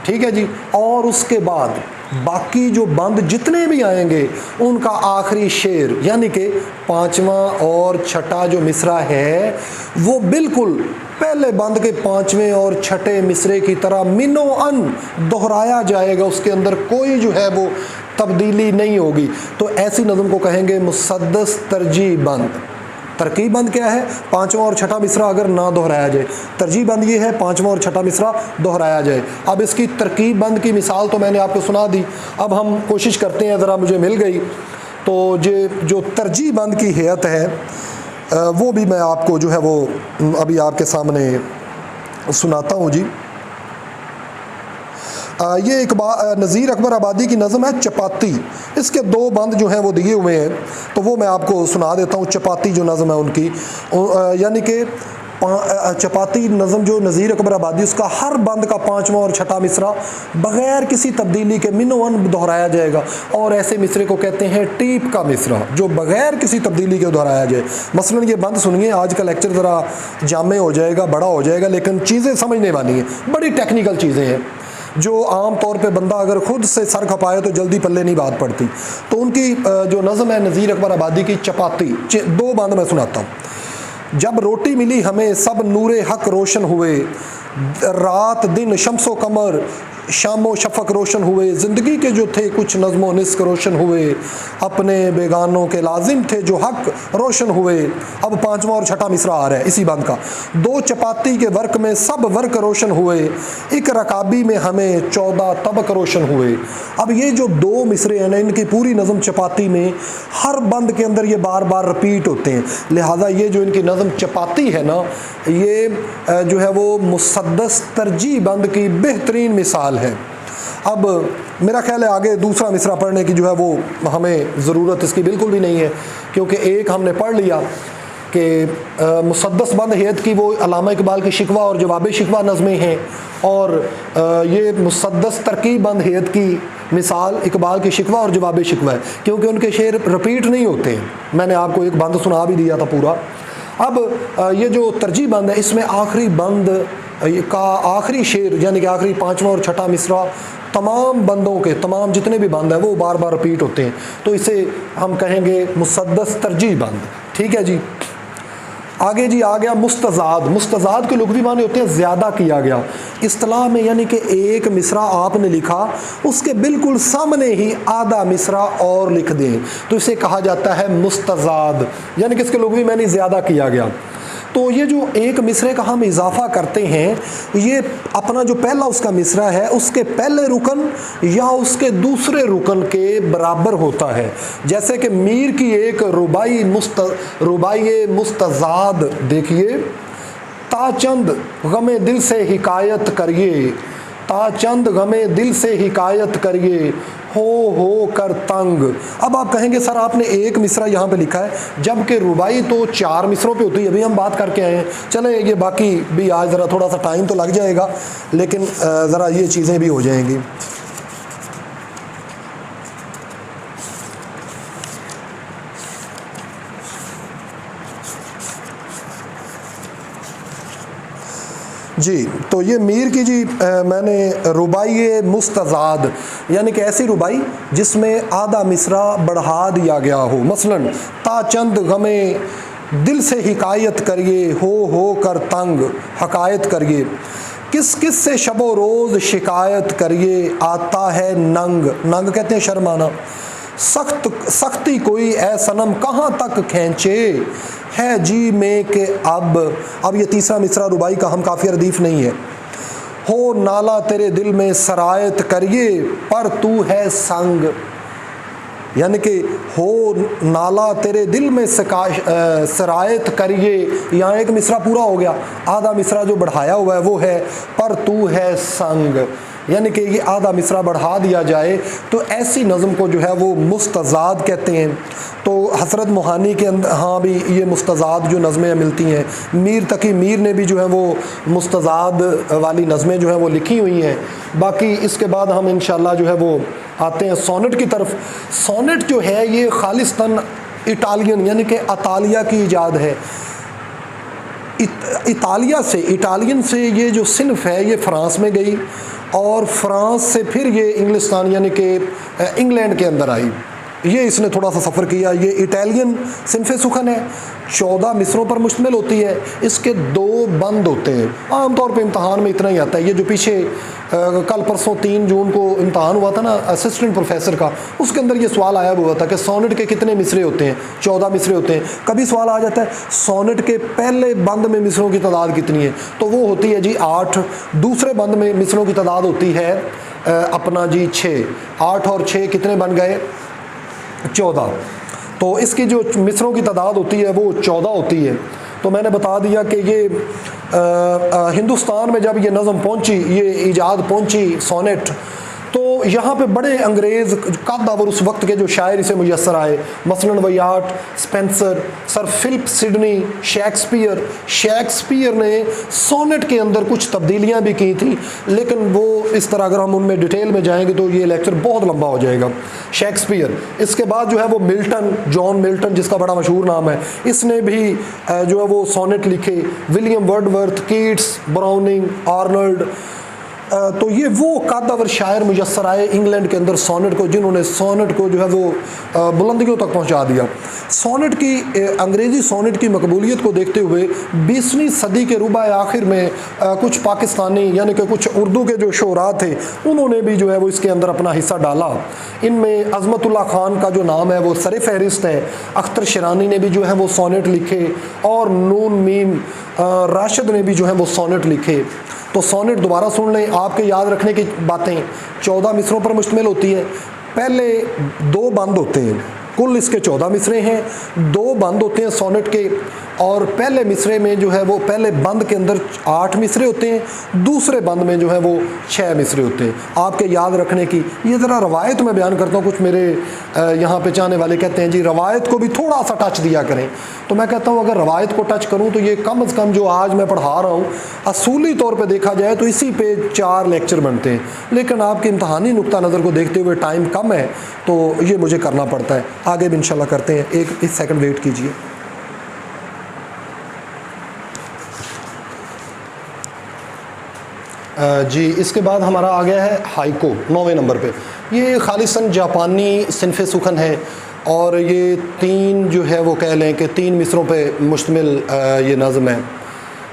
ठीक है जी। और उसके बाद बाकी जो बंद जितने भी आएंगे उनका आखिरी शेर यानी कि पांचवा और छठा जो मिसरा है वो बिल्कुल पहले बंद के पांचवें और छठे मिसरे की तरह मिनो अन दोहराया जाएगा, उसके अंदर कोई जो है वो तब्दीली नहीं होगी। तो ऐसी नज़म को कहेंगे मुसद्दस तरजीह बंद। तरकीब बंद क्या है? पांचवा और छठा मिसरा अगर ना दोहराया जाए। तरजीह बंद ये है पांचवा और छठा मिसरा दोहराया जाए। अब इसकी तरकीब बंद की मिसाल तो मैंने आपको सुना दी, अब हम कोशिश करते हैं, ज़रा मुझे मिल गई तो जो तरजीह बंद की हैत है वो भी मैं आपको जो है वो अभी आपके सामने सुनाता हूँ जी। ये एक नज़ीर अकबर आबादी की नज़म है चपाती। इसके दो बंद जो हैं वो दिए हुए हैं, तो वो मैं आपको सुना देता हूँ। चपाती जो नज़म है उनकी, यानी कि चपाती नज़म जो नज़ीर अकबर आबादी, उसका हर बंद का पांचवा और छठा मिसरा बग़ैर किसी तब्दीली के मिनोअन दोहराया जाएगा। और ऐसे मिसरे को कहते हैं टीप का मिसरा, जो बग़ैर किसी तब्दीली के दोहराया जाए। मसलन ये बंद सुनिए, आज का लेक्चर ज़रा जामे हो जाएगा, बड़ा हो जाएगा, लेकिन चीज़ें समझने वाली हैं, बड़ी टेक्निकल चीज़ें हैं जो आम तौर पे बंदा अगर खुद से सर खपाए तो जल्दी पल्ले नहीं बात पड़ती। तो उनकी जो नज़म है नज़ीर अकबर आबादी की चपाती, दो बंद मैं सुनाता हूँ। जब रोटी मिली हमें सब नूरे हक रोशन हुए, रात दिन शम्सो कमर शामो शफक रोशन हुए, ज़िंदगी के जो थे कुछ नज़्मो निस्क रोशन हुए, अपने बेगानों के लाजिम थे जो हक रोशन हुए। अब पांचवा और छठा मिसरा आ रहा है इसी बात का। दो चपाती के वर्क में सब वर्क रोशन हुए, एक रकाबी में हमें 14 तबक रोशन हुए। अब ये जो दो मिसरे हैं ना, इनकी पूरी नज़म चपाती में हर बंद के अंदर ये बार बार रिपीट होते हैं, लिहाजा ये जो इनकी नज़म चपाती है ना, ये जो है वो मुसद्दस तरजीह बंद की बेहतरीन मिसाल है। अब मेरा ख्याल है आगे दूसरा मिसरा पढ़ने की जो है वो हमें ज़रूरत इसकी बिल्कुल भी नहीं है, क्योंकि एक हमने पढ़ लिया कि मुसद्दस बंद हैत की वो अल्लामा इकबाल की शिकवा और जवाब शिकवा नज़में हैं, और ये मुसद्दस तरकीब बंद हैत की मिसाल इकबाल की शिकवा और जवाब शिकवा है, क्योंकि उनके शेर रिपीट नहीं होते हैं। मैंने आपको एक बंद सुना भी दिया था पूरा। अब ये जो तरजीह बंद है, इसमें आखिरी बंद का आखिरी शेर यानी कि आखिरी पांचवा और छठा मिसरा तमाम बंदों के तमाम जितने भी बंद हैं वो बार बार रिपीट होते हैं, तो इसे हम कहेंगे मुसद्दस तरजीह बंद। ठीक है जी। आगे जी आ गया मुस्तज़ाद। मुस्तज़ाद के लुग़वी माने होते हैं ज़्यादा किया गया। इस्तिलाह में यानी कि एक मिसरा आपने लिखा, उसके बिल्कुल सामने ही आधा मिसरा और लिख दें, तो इसे कहा जाता है मुस्तज़ाद, यानी कि इसके लुग़वी माने ज़्यादा किया गया। तो ये जो एक मिसरे का हम इजाफा करते हैं, ये अपना जो पहला उसका मिसरा है उसके पहले रुकन या उसके दूसरे रुकन के बराबर होता है। जैसे कि मीर की एक रुबाई मुस्तज़ाद देखिए, ताचंद गमे दिल से हिकायत करिए, ताचंद गमे दिल से हिकायत करिए, हो कर तंग। अब आप कहेंगे सर आपने एक मिसरा यहाँ पे लिखा है, जबकि रुबाई तो 4 मिसरों पे होती है, अभी हम बात करके आए हैं। चले ये बाकी भी आज ज़रा थोड़ा सा टाइम तो लग जाएगा, लेकिन ज़रा ये चीज़ें भी हो जाएंगी। जी, तो ये मीर की जी मैंने रुबाई मुस्तज़ाद यानी कि ऐसी रुबाई जिसमें आधा मिसरा बढ़ा दिया गया हो। मसलन ताचंद गमे दिल से हिकायत करिए, हो कर तंग हकायत करिए, किस किस से शबो रोज़ शिकायत करिए, आता है नंग। नंग कहते हैं शर्माना। सख्ती कोई ए सनम कहाँ तक खींचे, है जी में के अब ये तीसरा मिसरा रुबाई का हम काफ़ी रदीफ नहीं है। हो नाला तेरे दिल में सरायत करिए, पर तू है संग, यानी कि हो नाला तेरे दिल में सरायत करिए, यहाँ एक मिसरा पूरा हो गया, आधा मिसरा जो बढ़ाया हुआ है वो है पर तू है संग, यानी कि ये आधा मिसरा बढ़ा दिया जाए तो ऐसी नज़म को जो है वो मुस्तज़ाद कहते हैं। तो हसरत मोहानी के अंदर हाँ भी ये मुस्तज़ाद जो नज़में मिलती हैं, मीर तकी मीर ने भी जो है वो मुस्तज़ाद वाली नज़में जो है वो लिखी हुई हैं। बाकी इसके बाद हम इंशाल्लाह जो है वो आते हैं सोनेट की तरफ। सोनेट जो है ये खालिस्तन इटालियन यानी कि अतालिया की ईजाद है। इटालियन से ये जो सिनफ है ये फ़्रांस में गई, और फ्रांस से फिर ये इंग्लिस्तान यानी कि इंग्लैंड के अंदर आई। ये इसने थोड़ा सा सफ़र किया। ये इटालियन सिनफ सुखन है, 14 मिसरों पर मुश्तमिल होती है। इसके 2 बंद होते हैं। आमतौर पे इम्तहान में इतना ही आता है। ये जो पीछे कल परसों 3 जून को इम्तहान हुआ था ना असिस्टेंट प्रोफेसर का, उसके अंदर ये सवाल आया हुआ था कि सोनेट के कितने मिसरे होते हैं। 14 मिसरे होते हैं। कभी सवाल आ जाता है सोनेट के पहले बंद में मिसरों की तादाद कितनी है, तो वो होती है जी 8। दूसरे बंद में मिसरों की तादाद होती है अपना जी 6। 8 और 6 कितने बन गए? 14। तो इसकी जो मिसरों की तादाद होती है वो 14 होती है। तो मैंने बता दिया कि ये हिंदुस्तान में जब ये नज़म पहुंची, ये ईजाद पहुंची सोनेट, तो यहाँ पे बड़े अंग्रेज़ कद्दावर उस वक्त के जो शायर इसे मुयस्सर आए, मसलन Wyatt, Spenser, sir Philip Sidney, Shakespeare ने सोनेट के अंदर कुछ तब्दीलियाँ भी की थी, लेकिन वो इस तरह अगर हम उनमें डिटेल में जाएंगे तो ये लेक्चर बहुत लंबा हो जाएगा। शेक्सपियर, इसके बाद जो है वो मिल्टन, जॉन मिल्टन जिसका बड़ा मशहूर नाम है, इसने भी जो है वो सोनेट लिखे। विलियम वर्डवर्थ, कीट्स, ब्राउनिंग, आर्नल्ड, तो ये वो कद्दावर शायर मुयस्सर आए इंग्लैंड के अंदर सोनेट को, जिन्होंने सोनेट को जो है वो बुलंदियों तक पहुंचा दिया। सोनेट की अंग्रेज़ी सोनेट की मकबूलियत को देखते हुए 20वीं सदी के रुबाए आखिर में कुछ पाकिस्तानी यानी कि कुछ उर्दू के जो शोरा थे, उन्होंने भी जो है वो इसके अंदर अपना हिस्सा डाला। इनमें अज़मतुल्लाह खान का जो नाम है वो सर फहरिस्त है। अख्तर शिरानी ने भी जो है वो सोनेट लिखे, और नून मीम राशिद ने भी जो है वो सोनेट लिखे। तो सोनेट दोबारा सुन लें, आपके याद रखने की बातें। 14 मिसरों पर मुश्तमिल होती है। पहले 2 बंद होते हैं, कुल इसके 14 मिसरे हैं। 2 बंद होते हैं सोनेट के, और पहले मिसरे में जो है वो पहले बंद के अंदर 8 मिसरे होते हैं, दूसरे बंद में जो है वो 6 मिसरे होते हैं। आपके याद रखने की ये ज़रा रवायत में बयान करता हूँ। कुछ मेरे यहाँ पे चाहने वाले कहते हैं जी रवायत को भी थोड़ा सा टच दिया करें, तो मैं कहता हूँ अगर रवायत को टच करूँ तो ये कम से कम जो आज मैं पढ़ा रहा हूँ असूली तौर पर देखा जाए तो इसी पे 4 लेक्चर बनते हैं, लेकिन आपके इम्तहानी नुक्ता नज़र को देखते हुए टाइम कम है तो ये मुझे करना पड़ता है। आगे भी इंशाल्लाह करते हैं। एक सेकंड वेट कीजिए। जी, इसके बाद हमारा आ गया है हाइको 9वें नंबर पे। ये खालिसन जापानी सिनफ सुखन है, और ये 3 जो है वो कह लें कि 3 मिसरों पे मुश्तमिल ये नज़म है।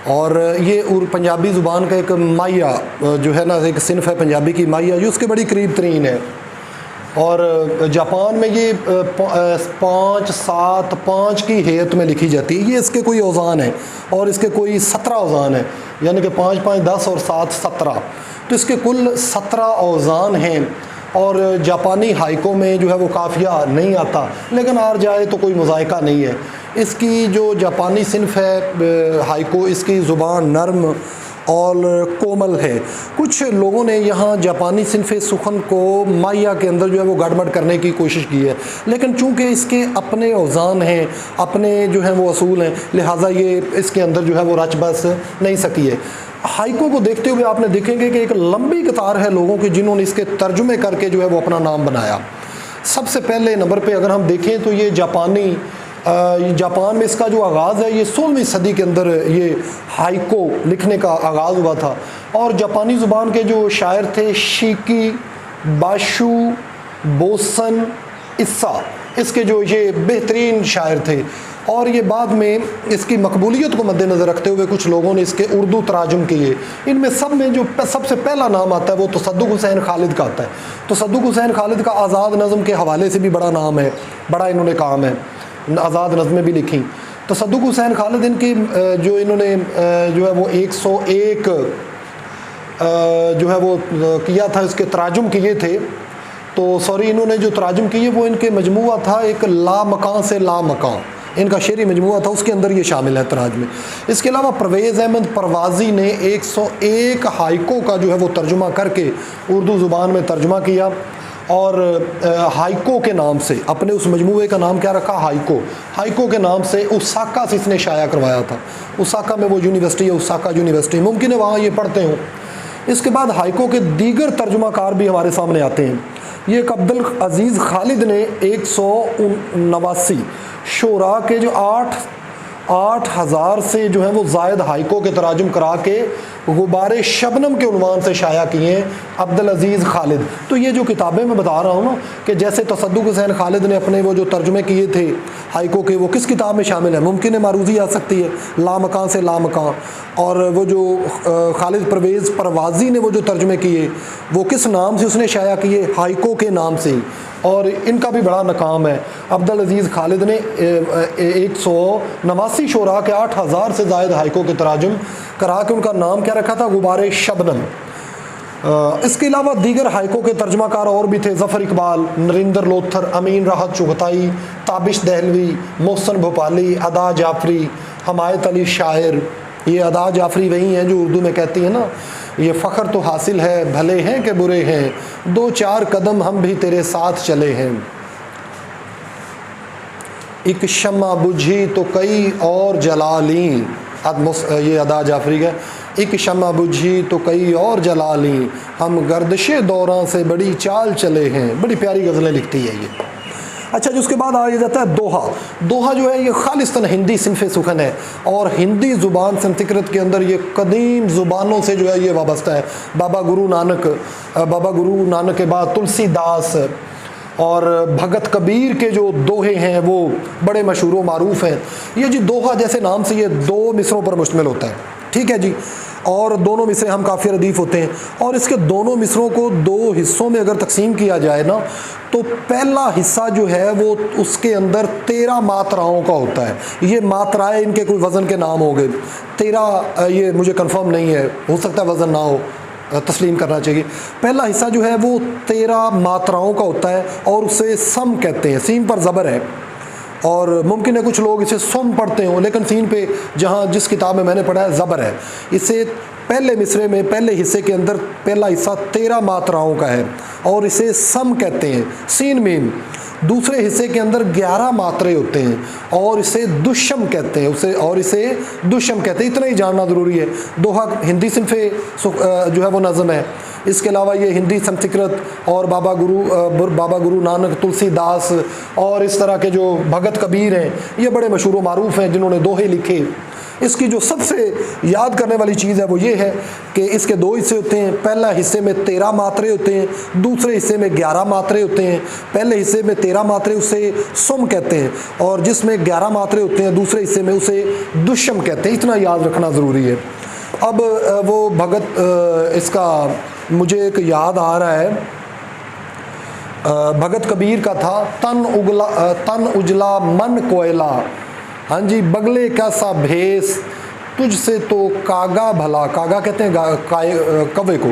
और ये पंजाबी ज़ुबान का एक माया जो है ना, एक सिनफ है पंजाबी की माया, जो उसके बड़ी करीब तरीन है। और जापान में ये 5, 7, 5 की हेत में लिखी जाती है। ये इसके कोई औज़ान है, और इसके कोई 17 औज़ान है, यानी कि 5, 5, 10 और 7, 17। तो इसके कुल 17 औज़ान हैं। और जापानी हाइको में जो है वो काफ़िया नहीं आता, लेकिन आ जाए तो कोई मज़ायका नहीं है। इसकी जो जापानी सिनफ है हाइको, इसकी ज़ुबान नरम और कोमल है। कुछ लोगों ने यहाँ जापानी सिनफ सुखन को माया के अंदर जो है वो गड़बड़ करने की कोशिश की है, लेकिन चूँकि इसके अपने औज़ान हैं, अपने जो हैं वो असूल हैं, लिहाजा ये इसके अंदर जो है वो रच बस नहीं सकी है। हाइको को देखते हुए आपने देखेंगे कि एक लंबी कतार है लोगों की जिन्होंने इसके तर्जुमे करके जो है वो अपना नाम बनाया। सबसे पहले नंबर पे अगर हम देखें तो ये जापान में इसका जो आगाज़ है ये 16वीं सदी के अंदर ये हाइको लिखने का आगाज़ हुआ था। और जापानी ज़ुबान के जो शायर थे शिकी, बाशु, बोसन, इस्सा, इसके जो ये बेहतरीन शायर थे। और ये बाद में इसकी मकबूलियत को मद्देनज़र रखते हुए कुछ लोगों ने इसके उर्दू तराजुम किए। इनमें सब में जो सबसे पहला नाम आता है वो तसद्दुक़ हुसैन खालिद का आता है। तसद्दुक़ हुसैन खालिद का आज़ाद नज़म के हवाले से भी बड़ा नाम है, बड़ा इन्होंने काम है, आज़ाद नज़में भी लिखी। तसद्दुक़ हुसैन खालिद इनकी जो इन्होंने जो है वो 101 जो है वो किया था, इसके तराजुम किए थे। तो सॉरी, इन्होंने जो तराजुम किए वो इनके मजमुआ था एक ला मकान से ला मकान, इनका शेरी मजमुआ था, उसके अंदर ये शामिल है तराज में। इसके अलावा परवेज़ अहमद परवाज़ी ने 101 हाइको का जो है वो तर्जुमा करके उर्दू ज़ुबान में तर्जुमा किया, और हाइको के नाम से अपने उस मजमूए का नाम क्या रखा, हाइको के नाम से ओसाका से इसने शाया करवाया था। ओसाका में वो यूनिवर्सिटी है, ओसाका यूनिवर्सिटी, मुमकिन है वहाँ ये पढ़ते हों। इसके बाद हाइको के दीगर तर्जुमाकार भी हमारे सामने आते हैं। ये एक अब्दुल अजीज़ खालिद ने 189 शोरा के जो 8 8,000 से जो है वो ज़ायद हाइको के तराजुम करा के गुबारे शबनम के उन्वान से शाया किए हैं अब्दुल अजीज़ खालिद। तो ये जो किताबें मैं बता रहा हूँ ना कि जैसे तसद्दुक़ हुसैन खालिद ने अपने वो जो तर्जुमे किए थे हाइको के, वो किस किताब में शामिल है? मुमकिन मारूज़ी आ सकती है, लामकान से लामकान। और वो जो खालिद परवेज़ परवाज़ी ने वो जो तर्जुमे किए वो किस नाम से उसने शाया किए? हाइको के नाम से ही, और इनका भी बड़ा नाकाम है। अब्दुल अजीज़ खालिद ने 189 शोरा के 8,000 से ज़ायद हाइको के तराजुम करा के उनका नाम क्या रखा था? गुबारे शबनम। इसके अलावा दीगर हाइको के तर्जमाकार और भी थे, ज़फ़र इकबाल, नरिंदर लोथर, अमीन राहत चुगताई, ताबिश दहलवी, मोहसन भोपाली, अदा जाफरी, हमायत अली शायर। ये अदा जाफरी वही हैं जो उर्दू में कहती है ना, ये फ़ख्र तो हासिल है भले हैं कि बुरे हैं, 2-4 कदम हम भी तेरे साथ चले हैं। एक शम्मा बुझी तो कई और जला ली, ये अदा जाफरी का। एक शम्मा बुझी तो कई और जला ली, हम गर्दिशे दौरां से बड़ी चाल चले हैं। बड़ी प्यारी गज़लें लिखती है ये। अच्छा जी, उसके बाद आ जाता है दोहा। दोहा जो है ये खालिस्तन हिंदी सिनफ़ सुखन है और हिंदी ज़ुबान संस्कृत के अंदर ये कदीम ज़ुबानों से जो है ये वाबस्ता है। बाबा गुरु नानक के बाद तुलसीदास और भगत कबीर के जो दोहे हैं वो बड़े मशहूर मारूफ़ हैं। ये जी दोहा जैसे नाम से ये 2 मिसरों पर मुश्तमिल होता है, ठीक है जी, और दोनों मिसरे हम काफ़ी रदीफ़ होते हैं। और इसके दोनों मिसरों को 2 हिस्सों में अगर तकसीम किया जाए ना, तो पहला हिस्सा जो है वो उसके अंदर 13 मात्राओं का होता है। ये मात्राएं इनके कोई वज़न के नाम हो गए 13, ये मुझे कंफर्म नहीं है, हो सकता है वज़न ना हो, तस्लीम करना चाहिए। पहला हिस्सा जो है वो 13 मात्राओं का होता है और उसे सम कहते हैं। सीन पर ज़बर है और मुमकिन है कुछ लोग इसे सुम पढ़ते हों, लेकिन सीन पे जहाँ जिस किताब में मैंने पढ़ा है ज़बर है। इसे पहले मिसरे में पहले हिस्से के अंदर पहला हिस्सा 13 मात्राओं का है और इसे सम कहते हैं, सीन मीम। दूसरे हिस्से के अंदर 11 मात्रे होते हैं और इसे दुष्म कहते हैं, इसे दुष्म कहते हैं। इतना ही जानना ज़रूरी है। दोहा हिंदी सिनफ़े जो है वो नज़म है। इसके अलावा ये हिंदी संस्कृत और बाबा गुरु नानक, तुलसीदास और इस तरह के जो भगत कबीर हैं, ये बड़े मशहूर मारूफ़ हैं जिन्होंने दोहे लिखे। इसकी जो सबसे याद करने वाली चीज़ है वो ये है कि इसके 2 हिस्से होते हैं। पहला हिस्से में 13 मात्रे होते हैं, दूसरे हिस्से में 11 मात्रे होते हैं। पहले हिस्से में 13 मात्रे उसे सुम कहते हैं और जिसमें 11 मात्रे होते हैं दूसरे हिस्से में उसे दुष्म कहते हैं। इतना याद रखना ज़रूरी है। अब वो भगत इसका मुझे एक याद आ रहा है, भगत कबीर का था, तन उजला मन कोयला, हाँ जी, बगले कैसा भेस, तुझसे तो कागा भला, कागा कहते हैं कौवे को,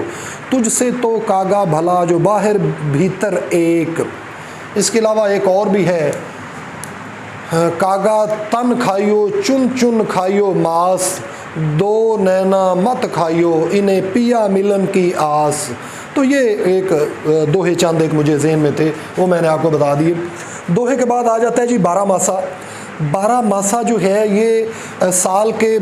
तुझसे तो कागा भला जो बाहर भीतर एक। इसके अलावा एक और भी है, कागा तन खाइयो चुन चुन खाइयो मांस, 2 नैना मत खाइयो इन्हें पिया मिलन की आस। तो ये एक दोहे चंद एक मुझे ज़हन में थे, वो मैंने आपको बता दिए। दोहे के बाद आ जाता है जी 12 मासा। 12 मासा जो है ये साल के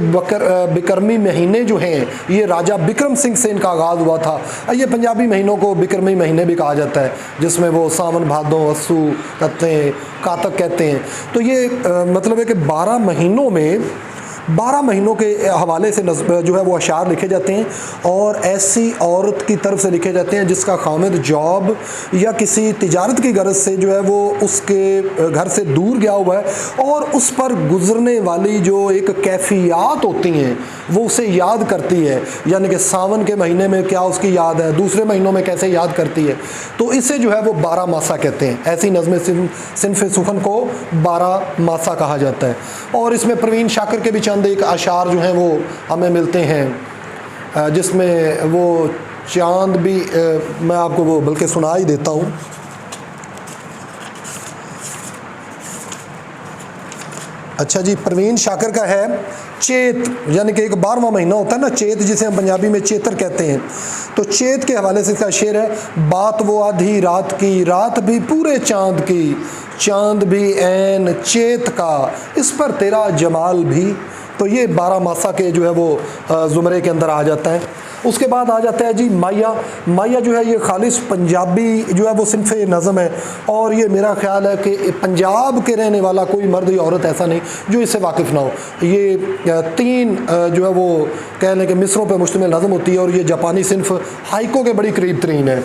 बिक्रमी महीने जो हैं, ये राजा बिक्रम सिंह से इनका आगाज़ हुआ था। ये पंजाबी महीनों को बिक्रमी महीने भी कहा जाता है, जिसमें वो सावन भादों अस्सू कहते हैं, कातक कहते हैं। तो ये मतलब है कि 12 महीनों में 12 महीनों के हवाले से जो है वो अशार लिखे जाते हैं और ऐसी औरत की तरफ से लिखे जाते हैं जिसका खामिद जॉब या किसी तिजारत की गर्ज से जो है वो उसके घर से दूर गया हुआ है और उस पर गुजरने वाली जो एक कैफियत होती हैं वो उसे याद करती है। यानी कि सावन के महीने में क्या उसकी याद है, दूसरे महीनों में कैसे याद करती है, तो इसे जो है वो 12 मासा कहते हैं। ऐसी नज़्म सिनफ़ सुखन को 12 मासा कहा जाता है। और इसमें प्रवीण शाकिर के भी चंद एक अशार जो हैं वो हमें मिलते हैं, जिसमें वो चांद भी मैं आपको वो बल्कि सुना ही देता हूँ। अच्छा जी, प्रवीण शाकिर का है चेत, यानी कि एक 12वां महीना होता है ना चेत, जिसे हम पंजाबी में चेतर कहते हैं। तो चेत के हवाले से इसका शेर है, बात वो आधी रात की, रात भी पूरे चांद की, चांद भी ऐन चेत का, इस पर तेरा जमाल भी। तो ये 12 मासा के जो है वो ज़ुमरे के अंदर आ जाता है। उसके बाद आ जाता है जी माया। माया जो है ये खालिश पंजाबी जो है वो सिनफ नज़म है, और ये मेरा ख्याल है कि पंजाब के रहने वाला कोई मर्द या औरत ऐसा नहीं जो इससे वाकिफ़ ना हो। ये 3 जो है वो कह लें कि मिसरों पर मुश्तमिल नज़म होती है, और ये जापानी सिनफ हाइको के बड़ी करीब तरीन है।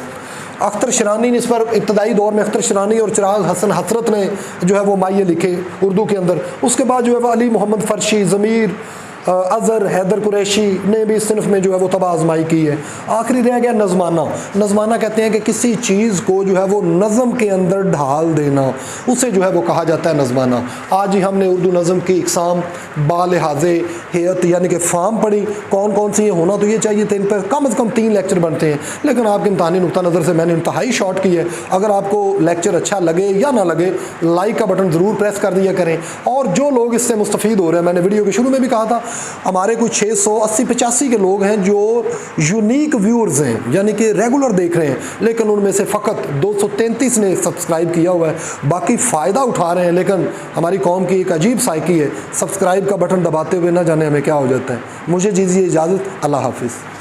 अख्तर शरानी ने इस पर इब्तदाई दौर में अख्तर शरानी और चिराग हसन हसरत ने जो है वो माये लिखे उर्दू के अंदर। उसके बाद जो है वो अली मोहम्मद फर्शी, ज़मीर, अज़हर, हैदर कुरैशी ने भी इस सिनफ में जो है वो तबाह आजमाई की है। आखिरी रह गया नज़माना। नज़माना कहते हैं कि किसी चीज़ को जो है वो नज़म के अंदर ढाल देना, उसे जो है वो कहा जाता है नज़माना। आज ही हमने उर्दू नज़म की इकसाम बालिहाज़े हेयत यानी कि फ़ार्म पढ़ी, कौन कौन सी ये होना तो ये चाहिए थे। इन पर कम से कम 3 लेक्चर बनते हैं, लेकिन आपके इम्तहानी नुक्ता नज़र से मैंने इंतहाई शॉर्ट की है। अगर आपको लेक्चर अच्छा लगे या ना लगे, लाइक का बटन ज़रूर प्रेस कर दिया करें। और जो लोग इससे मुस्तफ़ीद हो रहे हैं, मैंने वीडियो के शुरू में भी कहा था, हमारे कुछ 680-85 के लोग हैं जो यूनिक व्यूअर्स हैं, यानी कि रेगुलर देख रहे हैं, लेकिन उनमें से फ़कत 233 ने सब्सक्राइब किया हुआ है। बाकी फ़ायदा उठा रहे हैं, लेकिन हमारी कौम की एक अजीब साइकी है, सब्सक्राइब का बटन दबाते हुए ना जाने हमें क्या हो जाता है। मुझे दीजिए इजाज़त, अल्लाह हाफिज़।